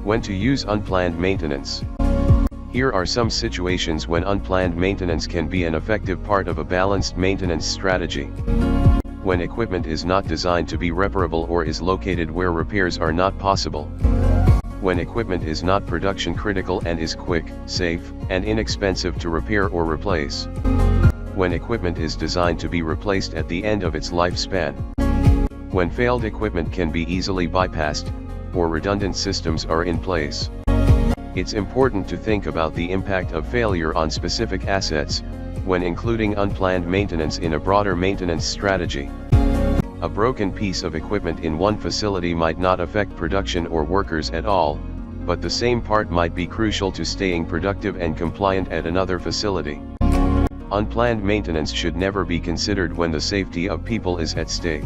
When to use unplanned maintenance. Here are some situations when unplanned maintenance can be an effective part of a balanced maintenance strategy. When equipment is not designed to be reparable or is located where repairs are not possible. When equipment is not production critical and is quick, safe, and inexpensive to repair or replace. When equipment is designed to be replaced at the end of its lifespan. When failed equipment can be easily bypassed, or redundant systems are in place. It's important to think about the impact of failure on specific assets, when including unplanned maintenance in a broader maintenance strategy. A broken piece of equipment in one facility might not affect production or workers at all, but the same part might be crucial to staying productive and compliant at another facility. Unplanned maintenance should never be considered when the safety of people is at stake.